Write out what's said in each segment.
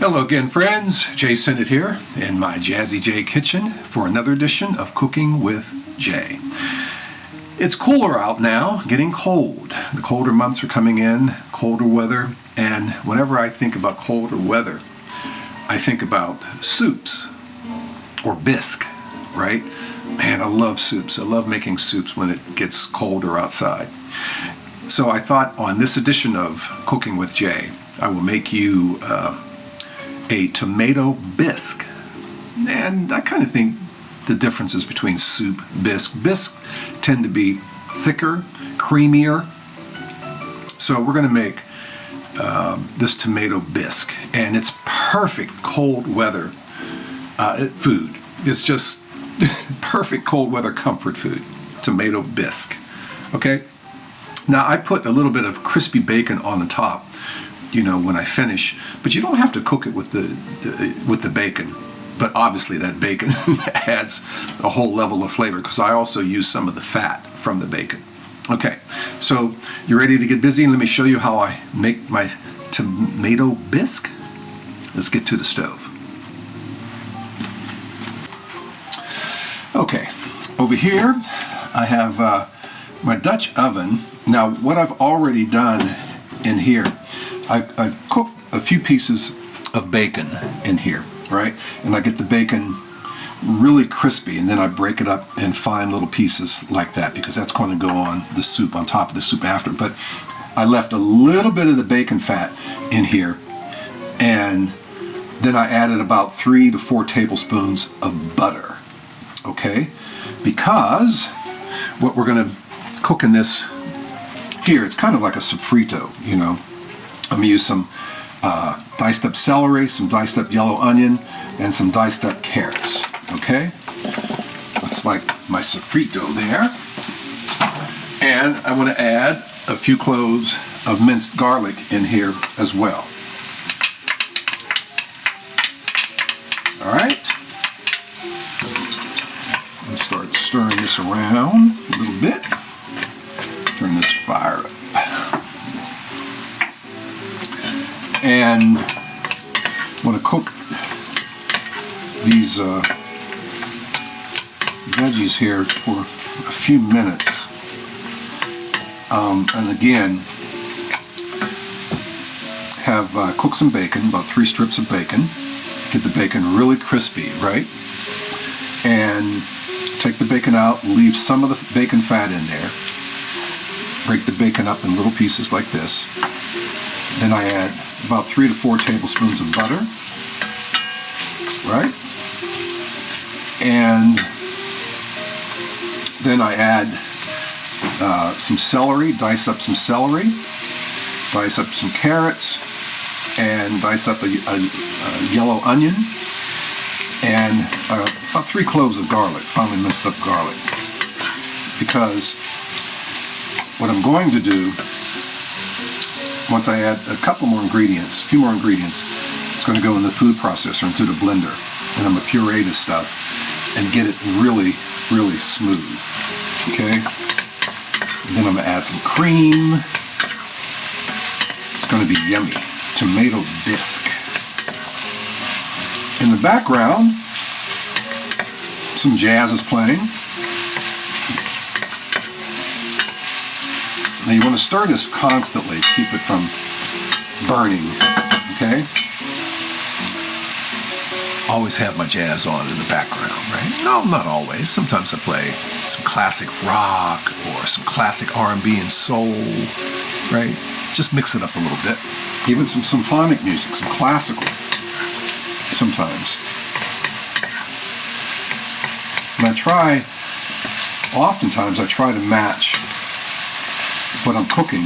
Hello again, friends. Jae Sinnett here in my Jazzy Jae kitchen for another edition of Cooking with Jae. It's cooler out now, getting cold. The colder months are coming in, colder weather, and whenever I think about colder weather, I think about soups or bisque, right? Man, I love soups. I love making soups when it gets colder outside. So I thought on this edition of Cooking with Jae, I will make you a tomato bisque. And I kind of think the differences between soup, bisque. Bisque tend to be thicker, creamier. So we're going to make this tomato bisque. And it's perfect cold weather food. It's just perfect cold weather comfort food. Tomato bisque. Okay? Now I put a little bit of crispy bacon on the top, when I finish, but you don't have to cook it with the bacon. But obviously that bacon adds a whole level of flavor because I also use some of the fat from the bacon. Okay, so you ready to get busy? And let me show you how I make my tomato bisque. Let's get to the stove. Okay, over here I have my Dutch oven. Now what I've already done in here, I've cooked a few pieces of bacon in here, right? And I get the bacon really crispy, and then I break it up in fine little pieces like that because that's going to go on the soup, on top of the soup after. But I left a little bit of the bacon fat in here, and then I added about 3 to 4 tablespoons of butter, okay? Because what we're going to cook in this here, it's kind of like a sofrito, I'm going to use some diced up celery, some diced up yellow onion, and some diced up carrots, okay? That's like my sofrito there. And I want to add a few cloves of minced garlic in here as well. All right. Let's start stirring this around a little bit. Turn this fire up. And I want to cook these veggies here for a few minutes. And again, have cooked some bacon, about 3 strips of bacon. Get the bacon really crispy, right? And take the bacon out, leave some of the bacon fat in there. Break the bacon up in little pieces like this. Then I add about 3 to 4 tablespoons of butter, right? And then I add some celery, dice up some celery, dice up some carrots, and dice up a yellow onion, and about 3 cloves of garlic, finely minced up garlic. Because what I'm going to do, once I add a few more ingredients, it's going to go in the food processor and through the blender, and I'm going to puree this stuff and get it really, really smooth, okay? And then I'm going to add some cream. It's going to be yummy. Tomato bisque. In the background, some jazz is playing. Now you want to stir this constantly, keep it from burning, okay? Always have my jazz on in the background, right? No, not always. Sometimes I play some classic rock or some classic R&B and soul, right? Just mix it up a little bit. Even some symphonic music, some classical, sometimes. And oftentimes I try to match what I'm cooking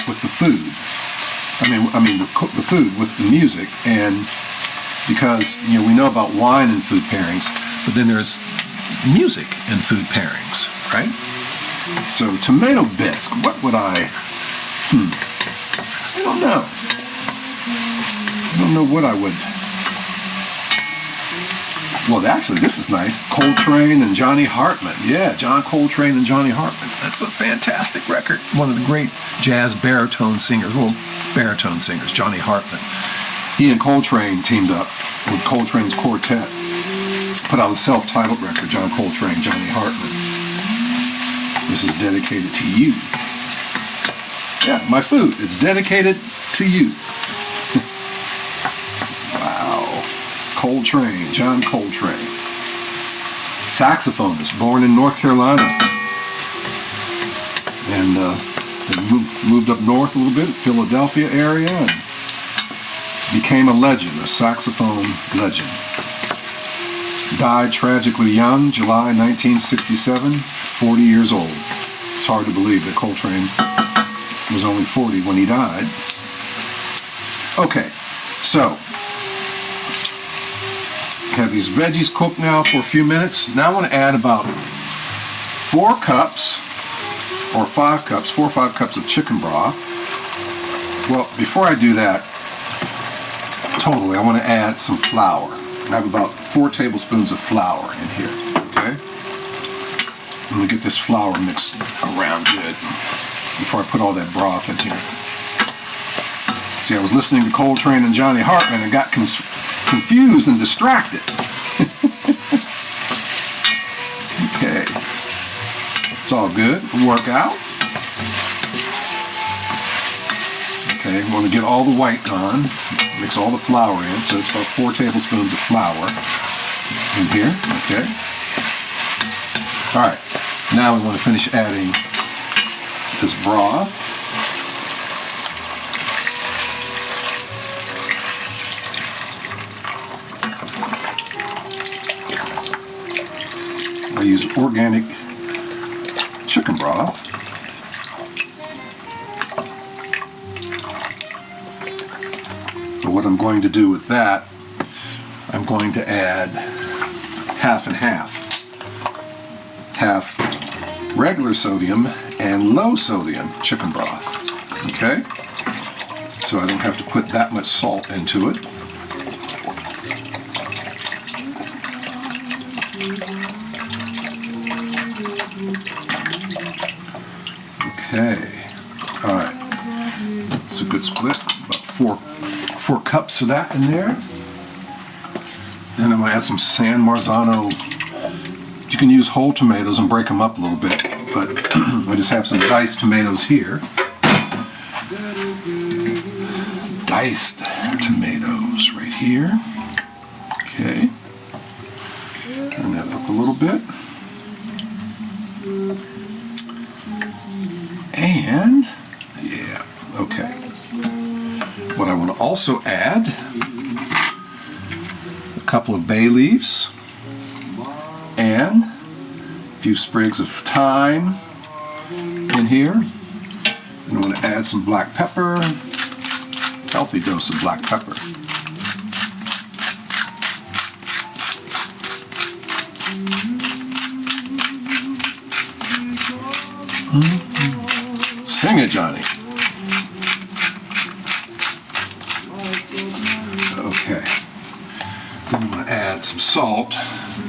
with the food. The food with the music, and because we know about wine and food pairings, but then there's music and food pairings, right? So tomato bisque, what would I don't know. I don't know what I would. Well, actually, this is nice. Coltrane and Johnny Hartman. Yeah, John Coltrane and Johnny Hartman. That's a fantastic record. One of the great jazz baritone singers. Well, baritone singers, Johnny Hartman. He and Coltrane teamed up with Coltrane's quartet. Put out a self-titled record, John Coltrane, Johnny Hartman. This is dedicated to you. Yeah, my food. It's dedicated to you. Wow. Coltrane, John Coltrane. Saxophonist, born in North Carolina. And moved up north a little bit, Philadelphia area, and became a legend, a saxophone legend. Died tragically young, July 1967, 40 years old. It's hard to believe that Coltrane was only 40 when he died. Okay, so have these veggies cooked now for a few minutes. Now I want to add about 4 cups or 5 cups, 4 or 5 cups of chicken broth. Well, before I do that, totally, I want to add some flour. I have about 4 tablespoons of flour in here, okay? I'm going to get this flour mixed around good before I put all that broth in here. See, I was listening to Coltrane and Johnny Hartman and got confused and distracted. Okay. It's all good. It'll work out. Okay, I want to get all the white gone. Mix all the flour in, so it's about 4 tablespoons of flour in here, okay? All right, now we want to finish adding this broth. I use organic chicken broth. But what I'm going to do with that, I'm going to add half and half. Half regular sodium and low sodium chicken broth. Okay? So I don't have to put that much salt into it. Okay. Alright. It's a good split. About 4 cups of that in there. Then I'm going to add some San Marzano. You can use whole tomatoes and break them up a little bit, but I just have some diced tomatoes here. Diced tomatoes right here. Okay. Turn that up a little bit. And, yeah, okay. What I want to also add, a couple of bay leaves and a few sprigs of thyme in here. And I want to add some black pepper, healthy dose of black pepper. Sing it, Johnny. Okay. Then I'm going to add some salt,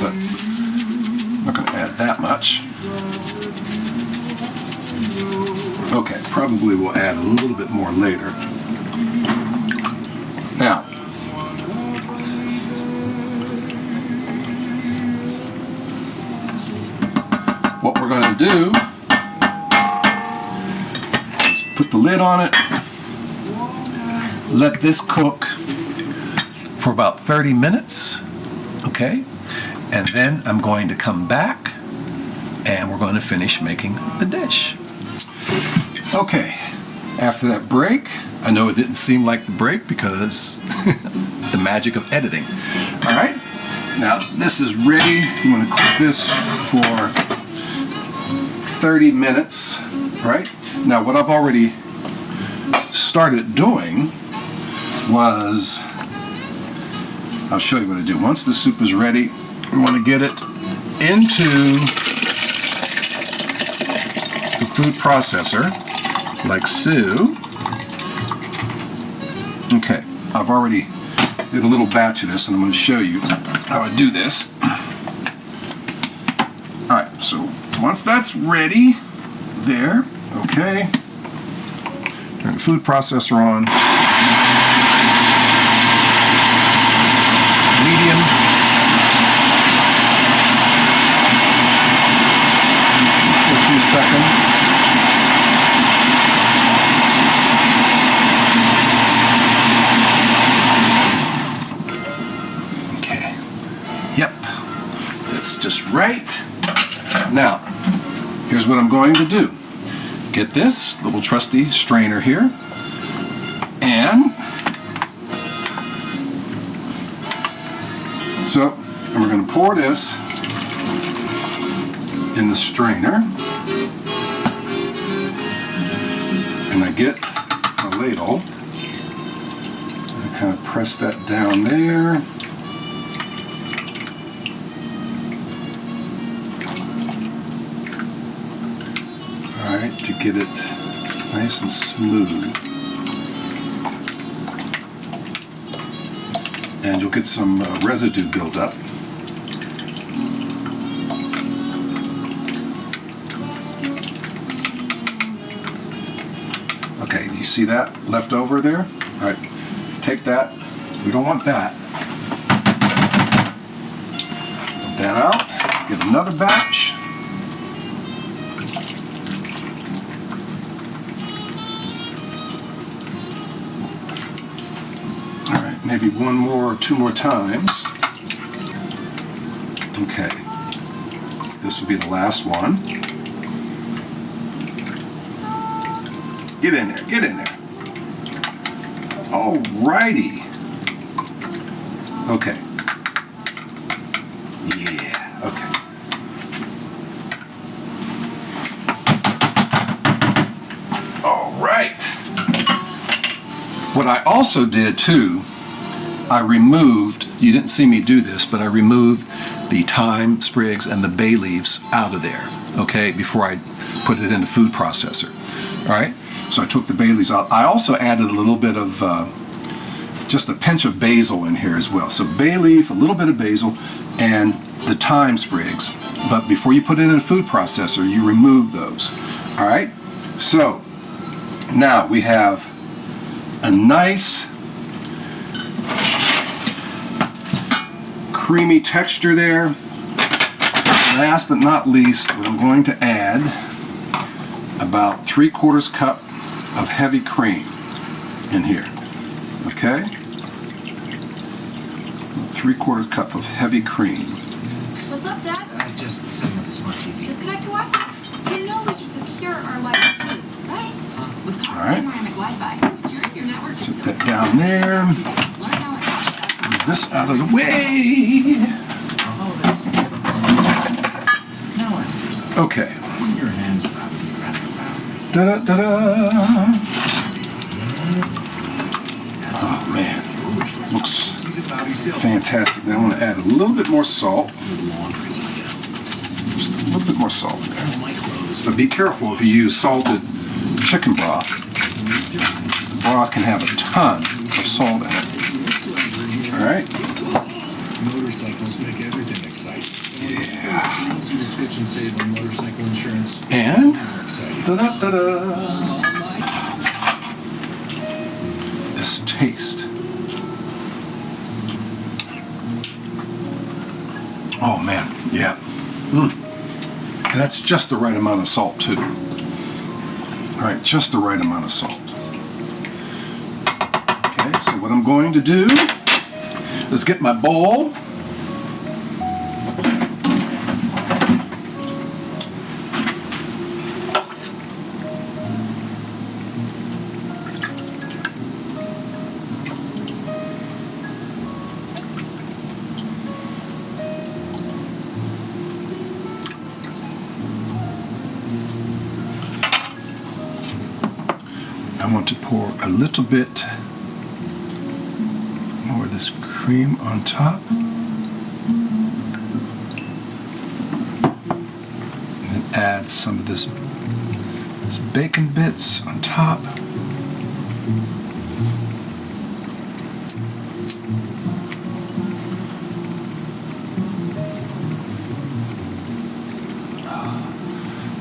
but I'm not going to add that much. Okay, probably we'll add a little bit more later. Now, what we're going to do is put the lid on it, let this cook for about 30 minutes, okay? And then I'm going to come back and we're going to finish making the dish. Okay, after that break, I know it didn't seem like the break because the magic of editing. All right, now this is ready. I'm going to cook this for 30 minutes, right? Now what I've already started doing was, I'll show you what I do. Once the soup is ready, we want to get it into the food processor, like so. Okay, I've already did a little batch of this, and I'm going to show you how I do this. All right, so once that's ready, there, okay, turn the food processor on. going to do. Get this little trusty strainer here, and we're going to pour this in the strainer, and I get a ladle. I kind of press that down there. All right, to get it nice and smooth. And you'll get some residue build up. Okay, you see that left over there? All right, take that. We don't want that. Put that out. Get another batch. All right, maybe one more or two more times. Okay, this will be the last one. Get in there, get in there. Alrighty. Okay. Yeah, okay. Alright. What I also did too, I removed, you didn't see me do this, but I removed the thyme sprigs and the bay leaves out of there, okay, before I put it in the food processor. Alright? So I took the bay leaves out. I also added a little bit of, just a pinch of basil in here as well. So bay leaf, a little bit of basil, and the thyme sprigs. But before you put it in a food processor, you remove those. All right? So now we have a nice creamy texture there. Last but not least, I'm going to add about 3/4 cup of heavy cream in here. Okay? 3/4 cup of heavy cream. What's up, Dad? Just setting up the smart TV. Disconnect your Wi-Fi. You know we should secure our Wi-Fi too, right? With constant panoramic Wi-Fi, securing your network is Set so that down there. Learn how it works. Move this out of the way. Okay. Your hands up. Da-da-da-da. Oh man, looks fantastic. Now I want to add a little bit more salt. Just a little bit more salt there. But be careful if you use salted chicken broth. The broth can have a ton of salt in it. All right. Motorcycles make everything exciting. Yeah. Easy to switch and save on motorcycle insurance. And Exciting. da-da-da-da. This taste. Oh man, yeah. And that's just the right amount of salt too. All right, just the right amount of salt. Okay, so what I'm going to do is get my bowl. I want to pour a little bit more of this cream on top. And then add some of this bacon bits on top.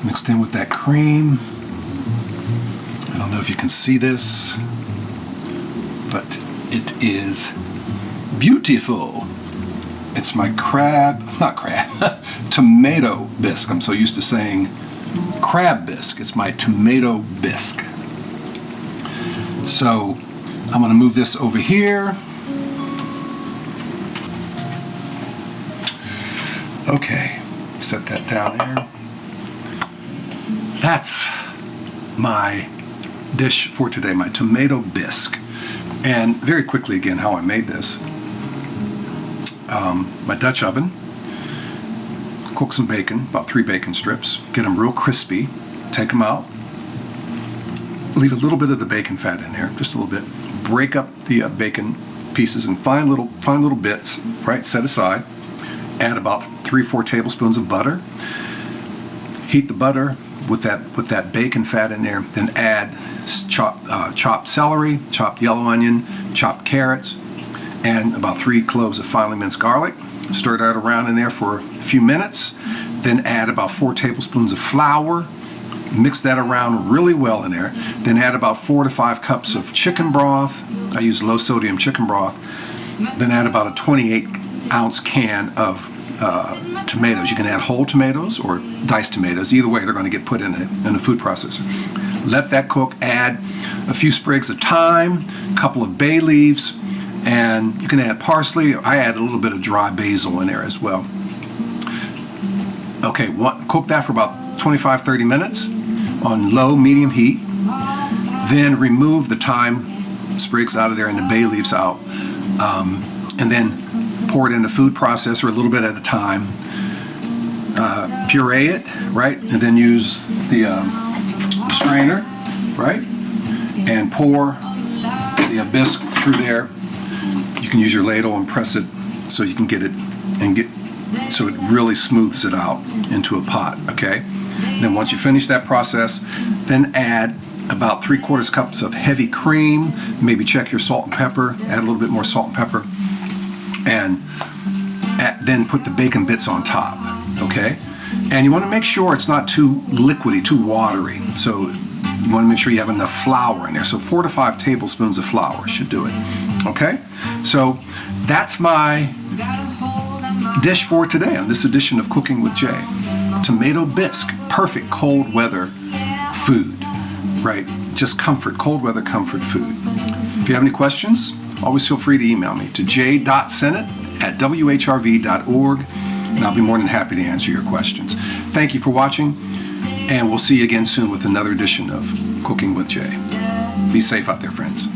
Mixed in with that cream. I don't know if you can see this, but it is beautiful. It's my tomato bisque. I'm so used to saying crab bisque. It's my tomato bisque. So I'm going to move this over here. Okay, set that down there. that's my dish for today, my tomato bisque. And very quickly again, how I made this. My Dutch oven, cook some bacon, about 3 bacon strips, get them real crispy, take them out, leave a little bit of the bacon fat in there, just a little bit, break up the bacon pieces and fine little bits, right, set aside, add about 3-4 tablespoons of butter, heat the butter with that bacon fat in there, then add chopped celery, chopped yellow onion, chopped carrots, and about 3 cloves of finely minced garlic. Stir that around in there for a few minutes, then add about 4 tablespoons of flour, mix that around really well in there, then add about 4 to 5 cups of chicken broth. I use low sodium chicken broth. Then add about a 28-ounce can of tomatoes. You can add whole tomatoes or diced tomatoes. Either way, they're going to get put in a food processor. Let that cook. Add a few sprigs of thyme, a couple of bay leaves, and you can add parsley. I add a little bit of dry basil in there as well. Okay, cook that for about 25-30 minutes on low, medium heat. Then remove the thyme sprigs out of there and the bay leaves out. And then pour it in the food processor a little bit at a time. Puree it, right? And then use the strainer, right? And pour the bisque through there. You can use your ladle and press it so you can get it so it really smooths it out into a pot, okay? Then once you finish that process, then add about 3/4 cups of heavy cream. Maybe check your salt and pepper. Add a little bit more salt and pepper. And then put the bacon bits on top, okay? And you want to make sure it's not too liquidy, too watery. So you want to make sure you have enough flour in there. So 4 to 5 tablespoons of flour should do it, okay? So that's my dish for today on this edition of Cooking with Jay. Tomato bisque, perfect cold weather food, right? Just comfort, cold weather comfort food. If you have any questions, always feel free to email me to j.sinnett@whrv.org, and I'll be more than happy to answer your questions. Thank you for watching, and we'll see you again soon with another edition of Cooking with Jay. Be safe out there, friends.